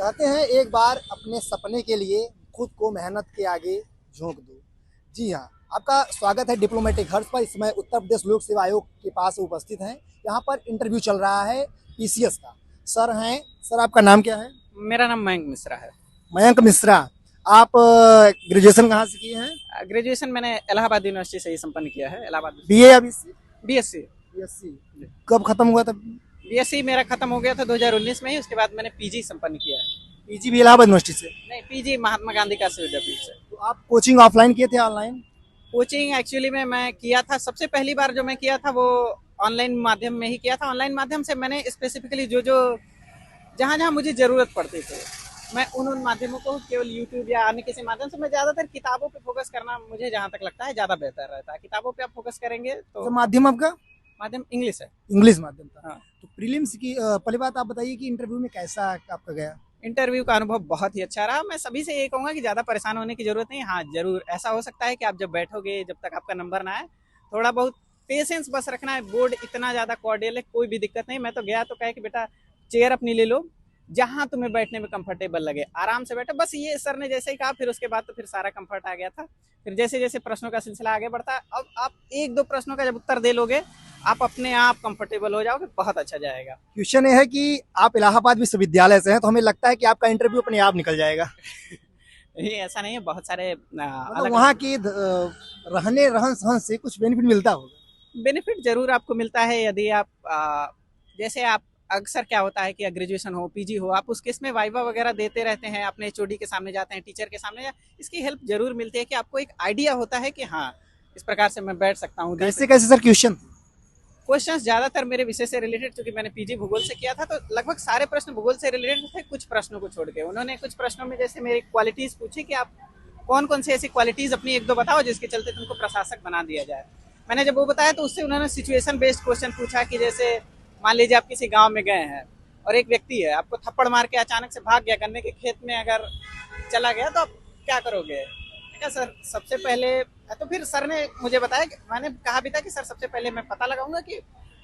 कहते हैं एक बार अपने सपने के लिए खुद को मेहनत के आगे झोंक दो। जी हाँ, आपका स्वागत है डिप्लोमेटिक हर्ष पर। इस समय उत्तर प्रदेश लोक सेवा आयोग के पास उपस्थित हैं। यहाँ पर इंटरव्यू चल रहा है पीसीएस का। सर हैं, सर आपका नाम क्या है? मेरा नाम मयंक मिश्रा है। मयंक मिश्रा। आप ग्रेजुएशन कहाँ से किए हैं? ग्रेजुएशन मैंने इलाहाबाद यूनिवर्सिटी से ही संपन्न किया है। इलाहाबाद बीए या बीएससी? बीएससी। बीएससी कब खत्म हुआ था? बीएससी मेरा खत्म हो गया था 2019 में ही। उसके बाद मैंने पीजी संपन्न किया है। पीजी भी इलाहाबाद यूनिवर्सिटी से? नहीं, पीजी महात्मा गांधी काशी विद्यापीठ से। तो आप कोचिंग ऑफलाइन किए थे ऑनलाइन? कोचिंग एक्चुअली में मैं किया था, सबसे पहली बार जो मैं किया था वो ऑनलाइन माध्यम में ही किया था। ऑनलाइन माध्यम से मैंने स्पेसिफिकली जो जहाँ जहाँ मुझे ज़रूरत पड़ती थी मैं उन माध्यमों को केवल यूट्यूब या अन्य किसी माध्यम से, मैं ज़्यादातर किताबों पे फोकस करना मुझे जहाँ तक लगता है ज़्यादा बेहतर रहता है। किताबों पे आप फोकस करेंगे तो माध्यम आपका माध्यम इंग्लिश है। इंग्लिश माध्यम था। हाँ। तो प्रीलिम्स की पहली बात आप बताइए कि इंटरव्यू में कैसा आपका गया? इंटरव्यू का अनुभव बहुत ही अच्छा रहा। मैं सभी से ये कहूँगा कि ज़्यादा परेशान होने की ज़रूरत नहीं। हाँ, ज़रूर ऐसा हो सकता है कि आप जब बैठोगे, जब तक आपका नंबर ना आए, थोड़ा बहुत पेशेंस बस रखना है। बोर्ड इतना ज़्यादा कॉर्डियल है, कोई भी दिक्कत नहीं। मैं तो गया तो कहे कि बेटा चेयर अपनी ले लो, जहाँ तुम्हें बैठने में कंफर्टेबल लगे आराम से बैठो। बस ये सर ने जैसे ही कहा, फिर उसके बाद तो फिर सारा कंफर्ट आ गया था। फिर जैसे जैसे प्रश्नों का सिलसिला आगे बढ़ता है, अब आप एक दो प्रश्नों का जब उत्तर दे लोगे, आप अपने आप कंफर्टेबल हो जाओगे, बहुत अच्छा जाएगा। क्वेश्चन ये है कि आप इलाहाबाद विश्वविद्यालय से हैं, तो हमें लगता है कि आपका इंटरव्यू अपने आप निकल जाएगा। ये ऐसा नहीं है, बहुत सारे मतलब वहाँ की रहने रहन सहन से कुछ बेनिफिट मिलता होगा? बेनिफिट जरूर आपको मिलता है। यदि आप जैसे आप अक्सर क्या होता है कि ग्रेजुएशन हो, पीजी हो, आप उस केस में वाइवा वगैरह देते रहते हैं, अपने एचओडी के सामने जाते हैं, टीचर के सामने। इसकी हेल्प जरूर मिलती है कि आपको एक आइडिया होता है कि हाँ, इस प्रकार से मैं बैठ सकता हूँ। कैसे कैसे सर क्वेश्चन? क्वेश्चंस ज़्यादातर मेरे विषय से रिलेटेड, क्योंकि मैंने पीजी भूगोल से किया था, तो लगभग सारे प्रश्न भूगोल से रिलेटेड थे, कुछ प्रश्नों को छोड़ के। उन्होंने कुछ प्रश्नों में जैसे मेरी क्वालिटीज़ पूछी कि आप कौन कौन सी ऐसी क्वालिटीज़ अपनी एक दो बताओ जिसके चलते तुमको प्रशासक बना दिया जाए। मैंने जब वो बताया तो उससे उन्होंने सिचुएशन बेस्ड क्वेश्चन पूछा कि जैसे मान लीजिए आप किसी गाँव में गए हैं और एक व्यक्ति है, आपको थप्पड़ मार के अचानक से भाग गया, गन्ने के खेत में अगर चला गया, तो आप क्या करोगे? क्या सर, सबसे पहले तो फिर सर ने मुझे बताया कि मैंने कहा भी था कि सर सबसे पहले मैं पता लगाऊंगा कि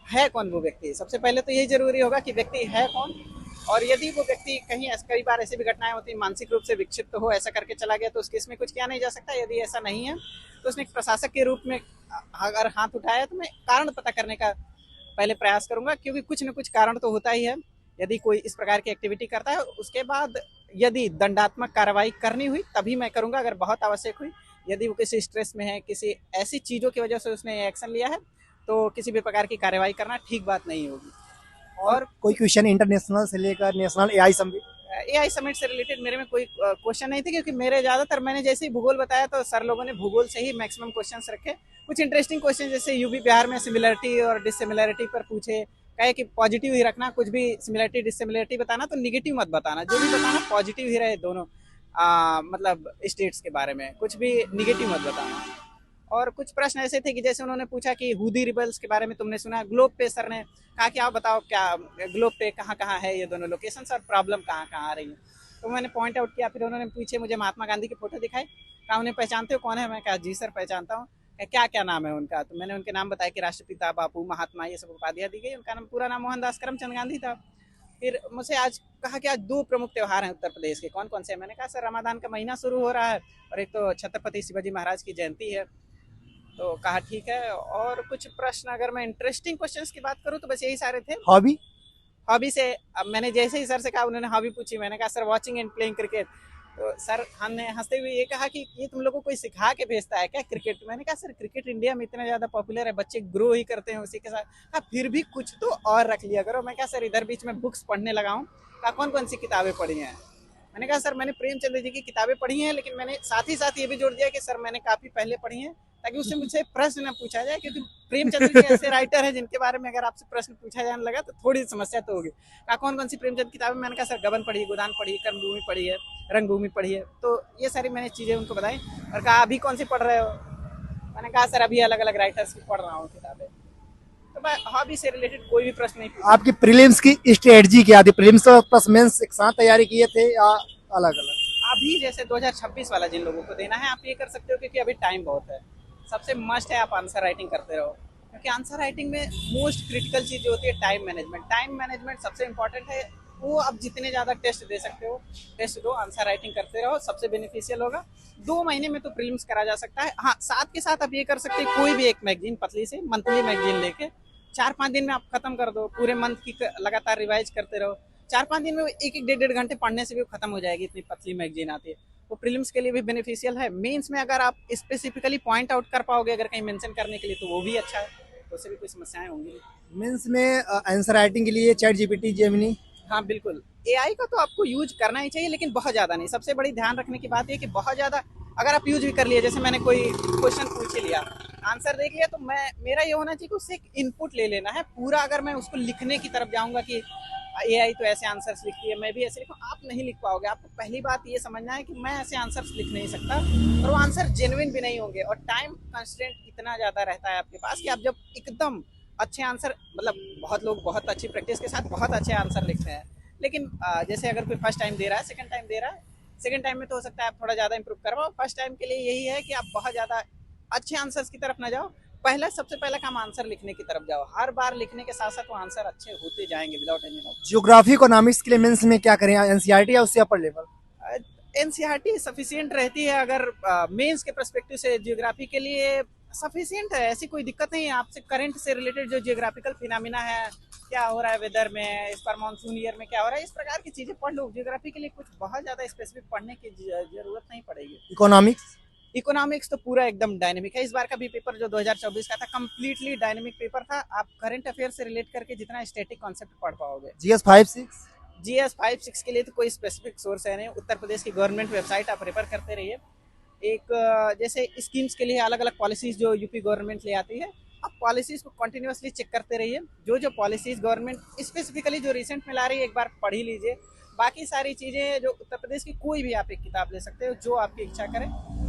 है कौन वो व्यक्ति। सबसे पहले तो यही जरूरी होगा कि व्यक्ति है कौन, और यदि वो व्यक्ति कहीं कई बार ऐसी भी घटनाएं होती हैं मानसिक रूप से विक्षिप्त हो, ऐसा करके चला गया, तो उस केस में कुछ किया नहीं जा सकता। यदि ऐसा नहीं है तो उसने एक प्रशासक के रूप में अगर हाथ उठाया तो मैं कारण पता करने का पहले प्रयास करूंगा, क्योंकि कुछ न कुछ कारण तो होता ही है। यदि कोई इस प्रकार की एक्टिविटी करता है, उसके बाद यदि दंडात्मक कार्रवाई करनी हुई तभी मैं करूंगा, अगर बहुत आवश्यक हुई। यदि वो किसी स्ट्रेस में है, किसी ऐसी चीज़ों की वजह से उसने एक्शन लिया है, तो किसी भी प्रकार की कार्रवाई करना ठीक बात नहीं होगी। और कोई क्वेश्चन इंटरनेशनल से लेकर नेशनल एआई समिट से रिलेटेड मेरे में कोई क्वेश्चन नहीं थे, क्योंकि मेरे ज़्यादातर मैंने जैसे ही भूगोल बताया तो सर लोगों ने भूगोल से ही मैक्सिमम क्वेश्चंस रखे। कुछ इंटरेस्टिंग क्वेश्चन जैसे यूपी बिहार में सिमिलरिटी और डिसिमिलरिटी पर पूछे, कहे कि पॉजिटिव ही रखना, कुछ भी सिमिलरिटी डिसिमिलरिटी बताना तो निगेटिव मत बताना, जो भी बताना पॉजिटिव ही रहे दोनों मतलब स्टेट्स के बारे में, कुछ भी निगेटिव मत बताना। और कुछ प्रश्न ऐसे थे कि जैसे उन्होंने पूछा कि हुदी रिबल्स के बारे में तुमने सुना, ग्लोब पे सर ने कहा कि आप बताओ क्या ग्लोब पे कहाँ कहाँ है ये दोनों लोकेशन और प्रॉब्लम कहाँ कहाँ आ रही है। तो मैंने पॉइंट आउट किया। फिर उन्होंने पीछे मुझे महात्मा गांधी की फोटो दिखाई, कहा उन्हें पहचानते हो, कौन है? मैं कहा जी सर पहचानता हूँ। क्या क्या नाम है उनका? तो मैंने उनके नाम बताया कि राष्ट्रपिता, बापू, महात्मा, ये सब उपाधियाँ दी गई। उनका नाम पूरा नाम मोहनदास करमचंद गांधी था। फिर मुझसे आज कहा कि आज दो प्रमुख त्यौहार हैं उत्तर प्रदेश के, कौन कौन से हैं? मैंने कहा सर रमादान का महीना शुरू हो रहा है और एक तो छत्रपति शिवाजी महाराज की जयंती है। तो कहा ठीक है। और कुछ प्रश्न अगर मैं इंटरेस्टिंग क्वेश्चंस की बात करूं तो बस यही सारे थे। हॉबी से अब मैंने जैसे ही सर से कहा, उन्होंने हॉबी पूछी, मैंने कहा sir watching and playing cricket. तो सर हमने हंसते हुए ये कहा कि ये तुम लोगों को कोई सिखा के भेजता है क्या क्रिकेट? मैंने कहा सर क्रिकेट इंडिया में इतना ज़्यादा पॉपुलर है, बच्चे ग्रो ही करते हैं उसी के साथ। हाँ, फिर भी कुछ तो और रख लिया करो। मैं कहा सर इधर बीच में बुक्स पढ़ने लगा हूँ। कहा कौन कौन सी किताबें पढ़ी हैं? मैंने कहा सर मैंने प्रेमचंद्र जी की किताबें पढ़ी हैं, लेकिन मैंने साथ ही साथ ये भी जोड़ दिया कि सर मैंने काफ़ी पहले पढ़ी हैं, ताकि उससे मुझसे प्रश्न न पूछा जाए, क्योंकि प्रेमचंद्र जी ऐसे राइटर हैं जिनके बारे में अगर आपसे प्रश्न पूछा जाने लगा तो थोड़ी समस्या तो होगी। कहा कौन कौन सी प्रेमचंद किताबें? मैंने कहा सर गबन पढ़ी, गोदान पढ़ी, कर्मभूमि पढ़ी है, रंगभूमि पढ़ी है। तो ये सारी मैंने चीज़ें उनको बताई। और कहा अभी कौन सी पढ़ रहे हो? मैंने कहा सर अभी अलग अलग राइटर्स की पढ़ रहा हूँ किताबें। तो मैं हॉबी से रिलेटेड कोई भी प्रश्न नहीं पूछा। आपकी प्रीलिम्स की स्ट्रेटजी क्या थी? प्रीलिम्स प्लस मेंस एक साथ तैयारी किए थे या अलग अलग? अभी जैसे 2026 वाला जिन लोगों को देना है, आप ये कर सकते हो, क्योंकि अभी टाइम बहुत है। सबसे मस्ट है आप आंसर राइटिंग करते रहो, क्योंकि आंसर राइटिंग में मोस्ट क्रिटिकल चीज़ जो होती है टाइम मैनेजमेंट। टाइम मैनेजमेंट सबसे इम्पोर्टेंट है। वो आप जितने ज़्यादा टेस्ट दे सकते हो टेस्ट दो, आंसर राइटिंग करते रहो, सबसे बेनिफिशियल होगा। 2 महीने में तो प्रीलिम्स करा जा सकता है। हाँ, साथ के साथ आप ये कर सकते हैं, कोई भी एक मैगजीन पतली से मंथली मैगजीन लेके 4-5 दिन में आप खत्म कर दो। पूरे मंथ की लगातार रिवाइज करते रहो। 4-5 दिन में एक 1.5 घंटे पढ़ने से भी वो खत्म हो जाएगी, इतनी पतली मैगजीन आती है। वो प्रीलिम्स के लिए भी बेनिफिशियल है। मेंस में अगर आप स्पेसिफिकली पॉइंट आउट कर पाओगे अगर कहीं मेंशन करने के लिए, तो वो भी अच्छा है, तो उससे भी कोई समस्याएं होंगी नहीं। मीन्स में आंसर राइटिंग के लिए चैट जीपीटी, जेमिनी। हाँ बिल्कुल, एआई का तो आपको यूज करना ही चाहिए, लेकिन बहुत ज़्यादा नहीं। सबसे बड़ी ध्यान रखने की बात ये कि बहुत ज़्यादा अगर आप यूज भी कर लिए, जैसे मैंने कोई क्वेश्चन पूछ ही लिया, आंसर देख लिया, तो मेरा ये होना चाहिए कि उससे एक इनपुट ले लेना है। पूरा अगर मैं उसको लिखने की तरफ जाऊंगा कि एआई तो ऐसे आंसर्स लिखती है, मैं भी ऐसे लिखूं, आप नहीं लिख पाओगे। आपको पहली बात ये समझना है कि मैं ऐसे आंसर्स लिख नहीं सकता, और वो आंसर जेन्युइन भी नहीं होंगे। और टाइम कंस्ट्रेंट इतना ज़्यादा रहता है आपके पास कि आप जब एकदम अच्छे आंसर, मतलब बहुत लोग बहुत अच्छी प्रैक्टिस के साथ बहुत अच्छे आंसर लिखते हैं, लेकिन जैसे अगर कोई फर्स्ट टाइम दे रहा है, सेकंड टाइम दे रहा है, सेकंड टाइम में तो हो सकता है आप थोड़ा ज़्यादा इंप्रूव करवाओ। फर्स्ट टाइम के लिए यही है कि आप बहुत ज़्यादा अच्छे आंसर्स की तरफ ना जाओ। सबसे पहला काम आंसर लिखने की तरफ जाओ। हर बार लिखने के साथ साथ वो आंसर अच्छे होते जाएंगे without any doubt. Geography economics के लिए मेंस में क्या करें, एनसीईआरटी या उससे अपर लेवल? एनसीईआरटी सफिशियंट रहती है अगर मेंस के पर्सपेक्टिव से। जियोग्राफी के लिए सफिशियंट है, ऐसी कोई दिक्कत नहीं है। आपसे करंट से रिलेटेड जो जियोग्राफिकल फिनोमिना है, क्या हो रहा है वेदर में, इस पर मानसून ईयर में क्या हो रहा है, इस प्रकार की चीजें पढ़ लो। जियोग्राफी के लिए कुछ बहुत ज्यादा स्पेसिफिक पढ़ने की जरूरत नहीं पड़ेगी। इकोनॉमिक्स? इकोनॉमिक्स तो पूरा एकदम डायनेमिक है। इस बार का भी पेपर जो 2024 का था, कंप्लीटली डायनेमिक पेपर था। आप करंट अफेयर से रिलेट करके जितना स्टैटिक कॉन्सेप्ट पढ़ पाओगे। जीएस 5-6? जीएस 5-6 के लिए तो कोई स्पेसिफिक सोर्स है नहीं। उत्तर प्रदेश की गवर्नमेंट वेबसाइट आप रेफर करते रहिए। एक जैसे स्कीम्स के लिए अलग अलग पॉलिसीज जो यूपी गवर्नमेंट ले आती है, आप पॉलिसीज को कंटिन्यूअसली चेक करते रहिए। जो पॉलिसीज गवर्नमेंट स्पेसिफिकली जो रिसेंट में ला रही है, एक बार पढ़ ही लीजिए। बाकी सारी चीज़ें जो उत्तर प्रदेश की, कोई भी आप एक किताब ले सकते हो जो आपकी इच्छा करे।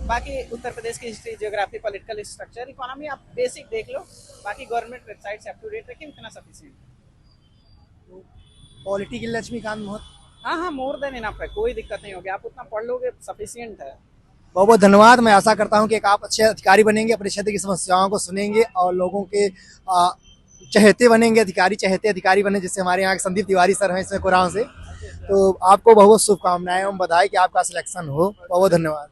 बाकी उत्तर प्रदेश की history, geography, political structure, economy आप बेसिक देख लो। बाकी गवर्नमेंट वेबसाइट से अप टू डेट रखिए, उतना सफिशिएंट है। पॉलिटी के लिए लक्ष्मीकांत महतो? हाँ, मोर देन इनफ है, कोई दिक्कत नहीं होगी। आप उतना पढ़ लोगे, सफिशिएंट है। बहुत बहुत धन्यवाद। मैं आशा करता हूं कि आप अच्छे अधिकारी बनेंगे, अपने क्षेत्र की समस्याओं को सुनेंगे और लोगों के चहेते बनेंगे, अधिकारी बने, जिससे हमारे यहाँ के संदीप तिवारी सर हैं इसमें कुरान से। तो आपको बहुत बहुत शुभकामनाएं एवं बधाई कि आपका सिलेक्शन हो। बहुत बहुत धन्यवाद।